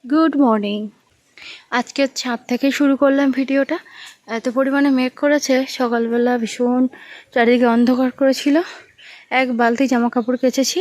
Good morning. আজকে ছাদ থেকে শুরু করলাম ভিডিওটা। এত পরিমাণে মেঘ করেছে, সকালবেলা ভীষণ চারিদিকে অন্ধকার করেছিল। এক বালতি জামা কাপড় কেচেছি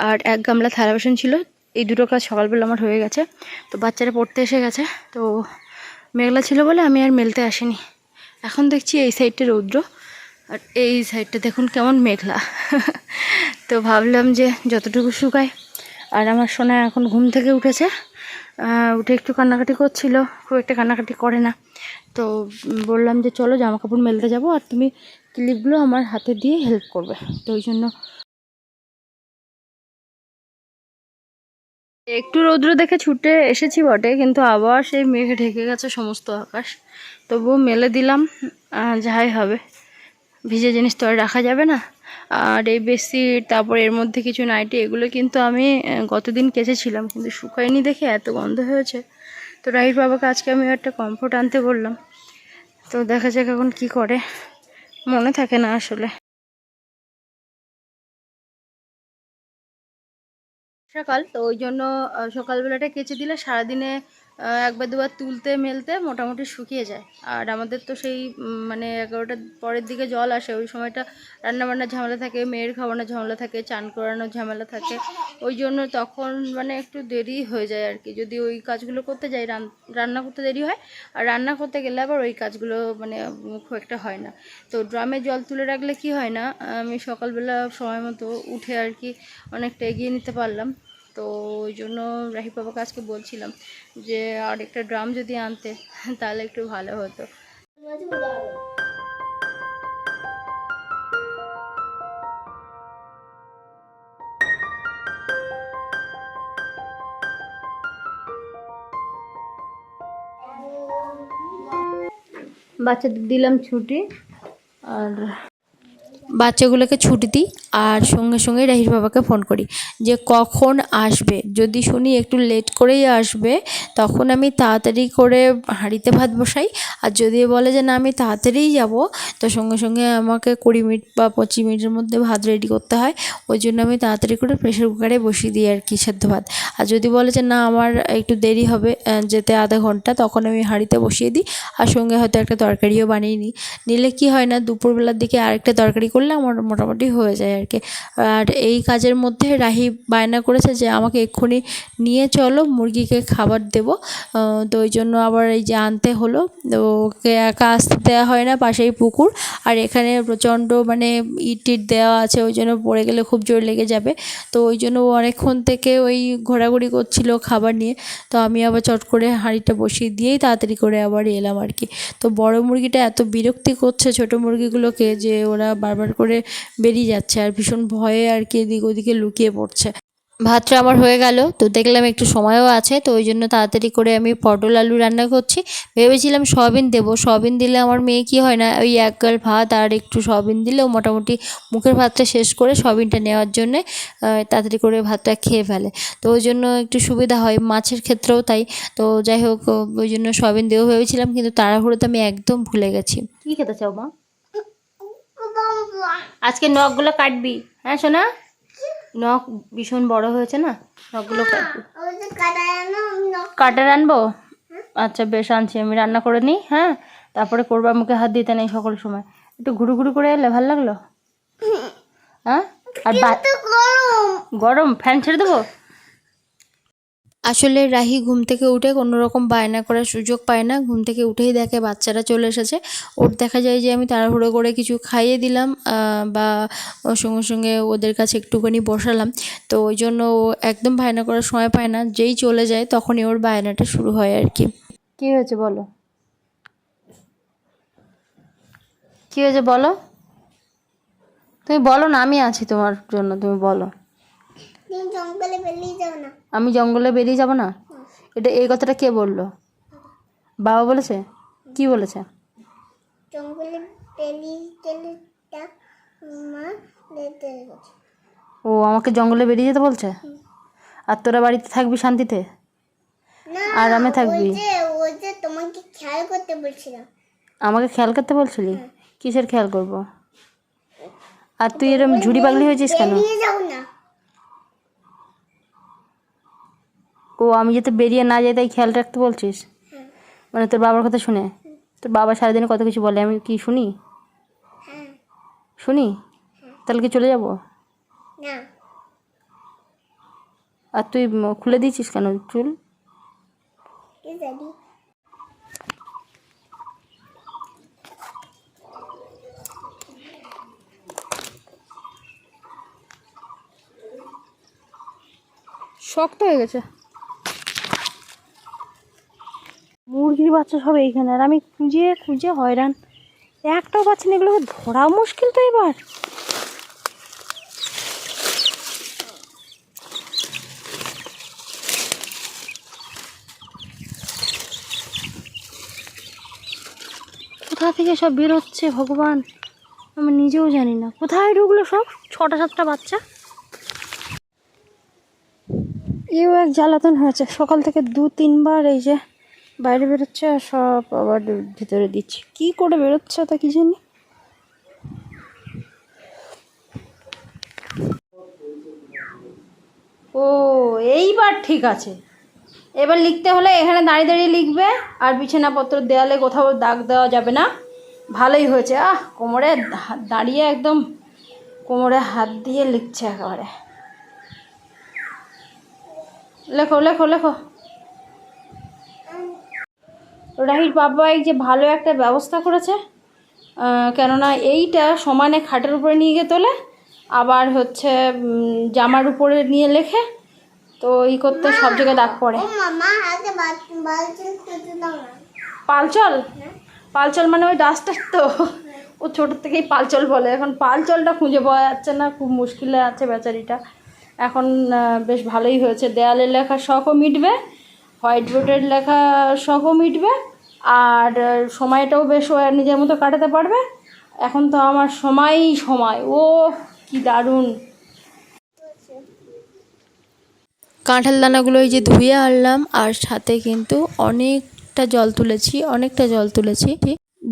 আর এক গামলা থালা বাসন ছিল। এই দুটো কাজ সকালবেলা আমার হয়ে গেছে। তো বাচ্চারা পড়তে এসে গেছে, তো মেঘলা ছিল বলে আমি আর মেলতে আসিনি। এখন দেখছি এই সাইডটা রৌদ্র আর এই সাইডটা দেখুন কেমন মেঘলা। তো ভাবলাম যে যতটুকু শুকায়। আর আমার সোনা এখন ঘুম থেকে উঠেছে, উঠে একটু কান্নাকাটি করছিল, খুব একটা কান্নাকাটি করে না। তো বললাম যে চলো জামা কাপড় মেলতে যাবো আর তুমি ক্লিপগুলো আমার হাতে দিয়ে হেল্প করবে। তো ওই জন্য একটু রৌদ্র দেখে ছুটে এসেছি বটে, কিন্তু আবার সেই মেঘে ঢেকে গেছে সমস্ত আকাশ। তবুও মেলে দিলাম, যাই হবে। ভিজে জিনিস তো আর রাখা যাবে না। আর এই বেডশিট, তারপর এর মধ্যে কিছু নাইটি, এগুলো কিন্তু আমি গতদিন কেচেছিলাম, কিন্তু শুকায়নি দেখে এত গন্ধ হয়েছে। তো রাহির বাবাকে আজকে আমি একটা কমফোর্ট আনতে বললাম। তো দেখা যাক এখন কি করে, মনে থাকে না আসলে। সকাল তো ওই জন্য সকালবেলাটা কেচে দিলে সারাদিনে একবার দুবার তুলতে মেলতে মোটামুটি শুকিয়ে যায়। আর আমাদের তো সেই মানে 11টার পরের দিকে জল আসে, ওই সময়টা রান্নাবান্নার ঝামেলা থাকে, মেয়ের খাওয়ানোর ঝামেলা থাকে, চান করানোর ঝামেলা থাকে। ওই জন্য তখন মানে একটু দেরি হয়ে যায় আর কি। যদি ওই কাজগুলো করতে যাই, রান্না করতে দেরি হয়। আর রান্না করতে গেলে আবার ওই কাজগুলো মানে খুব একটা হয় না। তো ড্রামে জল তুলে রাখলে কি হয় না, আমি সকালবেলা সময় মতো উঠে আর কি অনেকটা এগিয়ে নিতে পারলাম। তো ওই জন্য রাহি বাবাকে আজকে বলছিলাম যে আর একটা ড্রাম যদি আনতে তাহলে একটু ভালো হতো। বাচ্চাদের দিলাম ছুটি, আর বাচ্চাগুলোকে ছুটি দিই আর সঙ্গে সঙ্গে রাহির বাবাকে ফোন করি যে কখন আসবে। যদি শুনি একটু লেট করেই আসবে, তখন আমি তাড়াতাড়ি করে হাঁড়িতে ভাত বসাই। আর যদি বলে যে না আমি তাড়াতাড়িই যাব, তো সঙ্গে সঙ্গে আমাকে 20 মিনিট বা 25 মিনিটের মধ্যে ভাত রেডি করতে হয়। ওই জন্য আমি তাড়াতাড়ি করে প্রেশার কুকারে বসিয়ে দিই আর কি সেদ্ধ ভাত। আর যদি বলে যে না আমার একটু দেরি হবে যেতে আধা ঘন্টা, তখন আমি হাঁড়িতে বসিয়ে দিই আর সঙ্গে হয়তো একটা তরকারিও বানিয়ে নিই। নিলে কি হয় না, দুপুরবেলার দিকে আরেকটা তরকারি করলে আমার মোটামুটি হয়ে যায় আর কি। আর এই কাজের মধ্যে রাহি বায়না করেছে যে আমাকে এক্ষুনি নিয়ে চলো, মুরগিকে খাবার দেবো। তো ওই জন্য আবার এই যে আনতে হলো। তো ওকে একা আসতে দেওয়া হয় না, পাশেই পুকুর। আর এখানে প্রচণ্ড মানে ইট টিট দেওয়া আছে, ওই জন্য পড়ে গেলে খুব জোর লেগে যাবে। তো ওই জন্য ও অনেকক্ষণ থেকে ওই ঘোরাঘুরি করছিল খাবার নিয়ে। তো আমি আবার চট করে হাঁড়িটা বসিয়ে দিয়েই তাড়াতাড়ি করে আবার এলাম আর কি। তো বড় মুরগিটা এত বিরক্তি করছে ছোট মুরগিগুলোকে যে ওরা বারবার করে বেরিয়ে যাচ্ছে আর ভীষণ ভয়ে আর কি এদিক ওদিকে লুকিয়ে পড়ছে। ভাতটা আমার হয়ে গেল, তো দেখলাম একটু সময়ও আছে, তো ওই জন্য তাড়াতাড়ি করে আমি পটল আলু রান্না করছি। ভেবেছিলাম সয়াবিন দেবো, সয়াবিন দিলে আমার মেয়ে কি হয় না, ওই এক গাল ভাত আর একটু সয়াবিন দিলেও মোটামুটি মুখের ভাতটা শেষ করে সয়াবিনটা নেওয়ার জন্যে তাড়াতাড়ি করে ভাতটা খেয়ে ফেলে। তো ওই জন্য একটু সুবিধা হয়, মাছের ক্ষেত্রেও তাই। তো যাই হোক, ওই জন্য সয়াবিন দেবো ভেবেছিলাম, কিন্তু তাড়াহুড়োতে আমি একদম ভুলে গেছি। কী খেতে চাও মা? আজকে নখগুলো কাটবি, হ্যাঁ সোনা? নখ ভীষণ বড় হয়েছে না, নখগুলো কাটবি। কাটার আনবো? আচ্ছা বেশ, আনছি। আমি রান্না করে নিই, হ্যাঁ, তারপরে করবো। মুখে হাত দিতে নেই সকল সময়। একটু ঘুরু ঘুরু করে এলে ভালো লাগলো, হ্যাঁ? আর গরম, ফ্যান ছেড়ে দেবো? আসলে রাহি ঘুম থেকে উঠে কোনো রকম বায়না করার সুযোগ পায় না। ঘুম থেকে উঠেই দেখে বাচ্চারা চলে এসেছে। ওর দেখা যায় যে আমি তাড়াহুড়ো করে কিছু খাইয়ে দিলাম বা ওর সঙ্গে সঙ্গে ওদের কাছে একটুখানি বসালাম। তো ওই জন্য ও একদম বায়না করার সময় পায় না, যেই চলে যায় তখনই ওর বায়নাটা শুরু হয় আর কি। কী হয়েছে বলো, কী হয়েছে বলো? তুমি বলো না, আমি আছি তোমার জন্য, তুমি বলো। জঙ্গলে বেরিয়ে যাবো না? আমি জঙ্গলে বেরিয়ে যাবো না? এটা এই কথাটা কে বললো? বাবা বলেছে? কি বলেছে? জঙ্গলে বেরিয়ে গেলে মা যেতে বলছে। ও আমাকে জঙ্গলে বেরিয়ে যেতে বলছে? আর তোরা বাড়িতে থাকবি শান্তিতে, আরামে থাকবি? ওই যে তোমাকে খেয়াল করতে বলছিলাম। আমাকে খেয়াল করতে বলছিলি? কিসের খেয়াল করব? আর তুই এরকম ঝুড়ি পাগলি হয়েছিস কেন? বেরিয়ে যাও না। আমি জঙ্গলে বেরিয়ে যাবো না। জঙ্গলে বেরিয়ে গেলে মা যেতে বলছে। ও আমাকে জঙ্গলে বেরিয়ে যেতে বলছে? আর তোরা বাড়িতে থাকবি শান্তিতে, আরামে থাকবি? ও আমি যাতে বেরিয়ে না যাই তাই খেয়াল রাখতে বলছিস? মানে তোর বাবার কথা শুনে? তোর বাবা সারাদিনে কত কিছু বলে, আমি কি শুনি? শুনি? তাহলে কি চলে যাব? আর তুই খুলে দিয়েছিস কেন চুল? শক্ত হয়ে গেছে। মুরগির বাচ্চা সব এইখানে, আর আমি খুঁজে খুঁজে হয়রান, একটাও পাচ্ছি না। এগুলোকে ধরাও মুশকিল তো এবার। কোথা থেকে সব বেরোচ্ছে ভগবান, আমি নিজেও জানি না কোথায় ঢুকলো সব। 6টা-7টা বাচ্চা। এও এক জ্বালাতন হয়েছে, সকাল থেকে 2-3 বার এই যে বাইরে বেরোচ্ছে আর সব আবার ভিতরে দিচ্ছে। কি করে বেরোচ্ছে তা কি জানি। ও এইবার ঠিক আছে। এবার লিখতে হলে এখানে দাঁড়িয়ে দাঁড়িয়ে লিখবে, আর বিছানাপত্র দেয়ালে কোথাও দাগ দেওয়া যাবে না। ভালোই হয়েছে। কোমরে দাঁড়িয়ে একদম কোমরে হাত দিয়ে লিখছে একেবারে। লেখো লেখো লেখো। রাহির বাবা এই যে ভালো একটা ব্যবস্থা করেছে, কেননা এইটা সমানে খাটের উপরে নিয়ে গিয়ে তোলে, আবার হচ্ছে জামার উপরে নিয়ে লেখে, তো করতে সব জায়গায় দাগ পড়ে। পালচল? পালচল মানে ওই ডাস্টার তো। ও ছোটোর থেকেই পালচল বলে। এখন পালচলটা খুঁজে পাওয়া যাচ্ছে না, খুব মুশকিলে আছে বেচারিটা। এখন বেশ ভালোই হয়েছে, দেয়ালে লেখা শখও মিটবে, হোয়াইট বোর্ডের লেখা শখও মিটবে, আর সময়টাও বেশ নিজের মতো কাটাতে পারবে। এখন তো আমার সময়ই সময়। ও কি দারুণ। কাঁঠাল দানাগুলো এই যে ধুয়ে আনলাম, আর সাথে কিন্তু অনেকটা জল তুলেছি।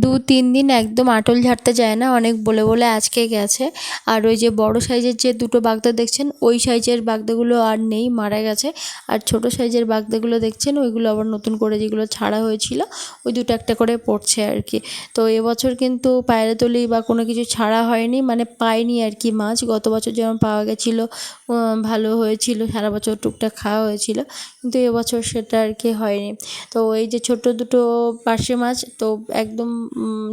2-3 দিন একদম আঁটল ঝাড়তে যায় না, অনেক বলে বলে আজকে গেছে। আর ওই যে বড় সাইজের যে 2টো বাগদা দেখছেন, ওই সাইজের বাগদাগুলো আর নেই, মারা গেছে। আর ছোট সাইজের বাগদাগুলো দেখছেন, ওইগুলো আবার নতুন করে যেগুলো ছাড়া হয়েছিল, ওই 2টো একটা করে পড়ছে আর কি। তো এবছর কিন্তু পায়রা তলি বা কোনো কিছু ছাড়া হয়নি, মানে পাইনি আর কি মাছ। গত বছর যেমন পাওয়া গেছিলো, ভালো হয়েছিল, সারা বছর টুকটাক খাওয়া হয়েছিল, কিন্তু এবছর সেটা আর কি হয়নি। তো এই যে ছোট 2টো পার্শে মাছ, তো একদম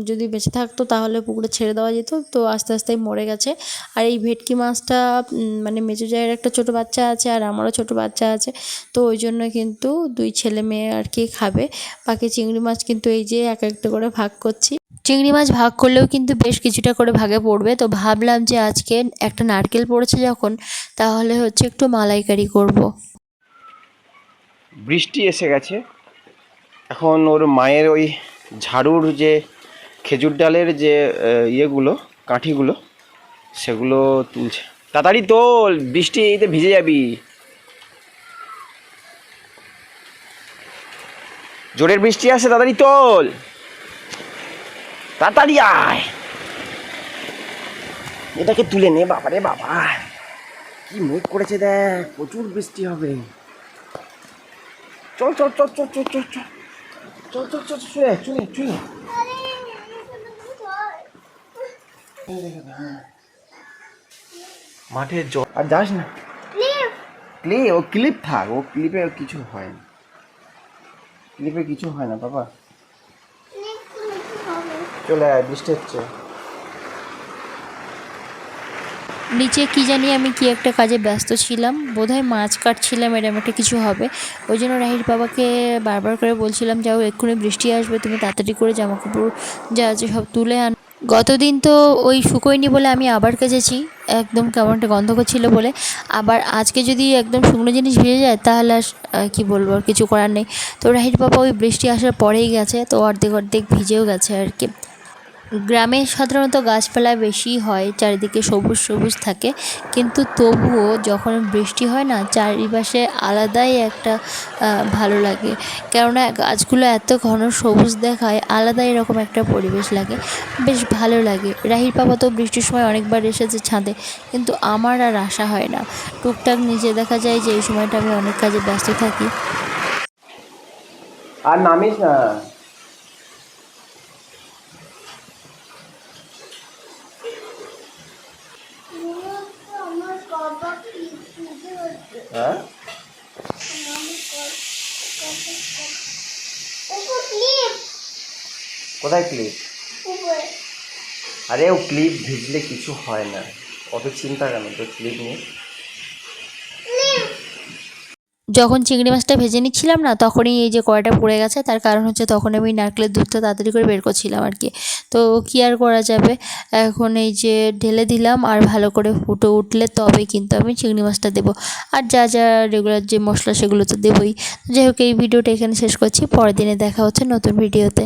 যদি বেঁচে থাকতো তাহলে পুকুরে ছেড়ে দেওয়া যেত, তো আস্তে আস্তেই মরে গেছে। আর এই ভেটকি মাছটা মানে মেজো জায়ের একটা ছোট বাচ্চা আছে, আর আমারও ছোট বাচ্চা আছে, তো ওই জন্য কিন্তু 2 ছেলে মেয়ে আর কি খাবে। বাকি চিংড়ি মাছ কিন্তু এই যে এক একটা করে ভাগ করছি। চিংড়ি মাছ ভাগ করলেও কিন্তু বেশ কিছুটা করে ভাগে পড়বে, তো ভাবলাম যে আজকে একটা নারকেল পড়েছে যখন, তাহলে হচ্ছে একটু মালাইকারি করব। বৃষ্টি এসে গেছে, এখন ওর মায়ের ওই ঝাড়ুর যে খেজুর ডালের যে ইয়েগুলো, কাঠিগুলো, সেগুলো তুলছে। তাড়াতাড়ি তোল, বৃষ্টিতে ভিজে যাবি। জোরের বৃষ্টি আসে, তাড়াতাড়ি তোল, তাড়াতাড়ি আয়। এটাকে তুলে নে। বাবারে বাবা, কি মেঘ করেছে দেখ, প্রচুর বৃষ্টি হবে। চল চল চল চল চল চল চল চল চল চল চলে চলে চলে। মাঠে জল আর যাস না। ও ক্লিপ থাক, ও ক্লিপে কিছু হয় না, ক্লিপে কিছু হয় না বাবা। চলে আয়, বৃষ্টি হচ্ছে। নিচে কি জানি আমি কি একটা কাজে ব্যস্ত ছিলাম, বোধহয় মাছ কাটছিলাম, এরকম একটা কিছু হবে। ওই জন্য রাহির বাবাকে বারবার করে বলছিলাম, যাও এক্ষুনি বৃষ্টি আসবে, তুমি তাড়াতাড়ি করে জামাকাপড় যা আছে সব তুলে আন। গতদিন তো ওই শুকোয়নি বলে আমি আবার কেচেছি, একদম কেমন একটা গন্ধ করছিল বলে। আবার আজকে যদি একদম শুকনো জিনিস ভিজে যায় তাহলে আর কী বলবো, আর কিছু করার নেই। তো রাহির বাবা ওই বৃষ্টি আসার পরেই গেছে, তো অর্ধেক অর্ধেক ভিজেও গেছে আর কি। গ্রামে সাধারণত গাছপালা বেশি হয়, চারিদিকে সবুজ সবুজ থাকে, কিন্তু তবুও যখন বৃষ্টি হয় না, চারিপাশে আলাদাই একটা ভালো লাগে। কেননা গাছগুলো এত ঘন সবুজ দেখায়, আলাদাই এরকম একটা পরিবেশ লাগে, বেশ ভালো লাগে। রাহির বাবা তো বৃষ্টির সময় অনেকবার এসেছে ছাদে, কিন্তু আমার আর আসা হয় না। টুকটাক নিচে দেখা যায় যে এই সময়টা আমি অনেক কাজে ব্যস্ত থাকি। আর নামিস না। হ্যাঁ, কোথায় ক্লিপ? আরে ও ক্লিপ ভিজলে কিছু হয় না, অত চিন্তা কেন তো ক্লিপ নিয়ে। যখন চিংড়ি মাছটা ভেজে নিচ্ছিলাম না, তখনই এই যে কড়াইটা পুড়ে গেছে। তার কারণ হচ্ছে তখন আমি নারকেলের দুধটা তাড়াতাড়ি করে বের করছিলাম আর কি। তো কী আর করা যাবে, এখন এই যে ঢেলে দিলাম, আর ভালো করে ফুটে উঠলে তবে কিন্তু আমি চিংড়ি মাছটা দেবো। আর যা যা রেগুলার যে মশলা সেগুলো তো দেবোই। যাই হোক, এই ভিডিওটা এখানে শেষ করছি, পরের দিনে দেখা হচ্ছে নতুন ভিডিওতে।